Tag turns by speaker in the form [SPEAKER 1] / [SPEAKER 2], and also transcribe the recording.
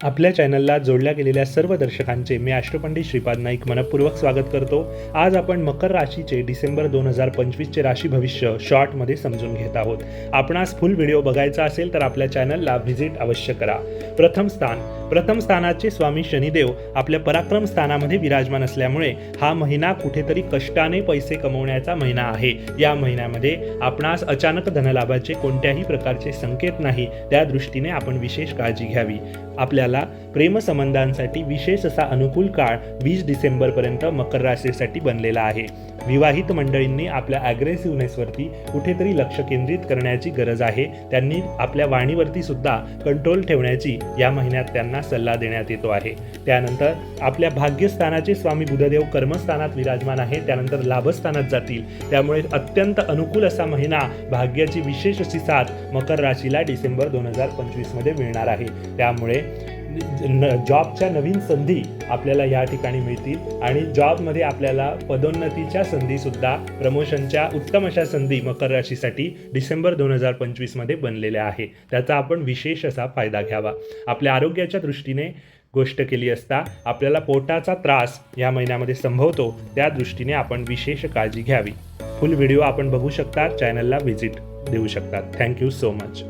[SPEAKER 1] आपल्या चॅनलला जोडल्या गेलेल्या सर्व दर्शकांचे मी अष्टपंडित श्रीपाद नाईक मनपूर्वक स्वागत करतो। आज आपण मकर राशीचे डिसेंबर 2025चे राशी भविष्य शॉर्टमध्ये समजून घेत आहोत। आपणास फुल व्हिडिओ बघायचा असेल तर आपल्या चॅनलला व्हिजिट अवश्य करा। प्रथम स्थानाचे स्वामी शनिदेव आपल्या पराक्रम स्थानामध्ये विराजमान असल्यामुळे हा महिना कुठेतरी कष्टाने पैसे कमवण्याचा महिना आहे। या महिन्यामध्ये आपणास अचानक धनलाभाचे कोणत्याही प्रकारचे संकेत नाही, त्या दृष्टीने आपण विशेष काळजी घ्यावी। आपल्याला प्रेमसंबंधांसाठी विशेष असा अनुकूल काळ 20 डिसेंबरपर्यंत मकर राशीसाठी बनलेला आहे। विवाहित मंडळींनी आपल्या ॲग्रेसिव्हनेसवरती कुठेतरी लक्ष केंद्रित करण्याची गरज आहे। त्यांनी आपल्या वाणीवरती सुद्धा कंट्रोल ठेवण्याची या महिन्यात त्यांना सल्ला देण्यात येतो आहे। त्यानंतर आपल्या भाग्यस्थानाचे स्वामी बुधदेव कर्मस्थानात विराजमान आहे, त्यानंतर लाभस्थानात जातील। त्यामुळे अत्यंत अनुकूल असा महिना, भाग्याची विशेष अशी साथ मकर राशीला डिसेंबर 2025 मध्ये मिळणार आहे। त्यामुळे जॉबच्या नवीन संधी आपल्याला या ठिकाणी मिळतील आणि जॉबमध्ये आपल्याला पदोन्नतीच्या संधीसुद्धा, प्रमोशनच्या उत्तम अशा संधी मकर राशीसाठी डिसेंबर 2025 मध्ये बनलेल्या आहे। त्याचा आपण विशेष असा फायदा घ्यावा। आपल्या आरोग्याच्या दृष्टीने गोष्ट केली असता आपल्याला पोटाचा त्रास या महिन्यामध्ये संभवतो, त्या दृष्टीने आपण विशेष काळजी घ्यावी। फुल व्हिडिओ आपण बघू शकता, चॅनलला व्हिजिट देऊ शकतात। Thank you so much.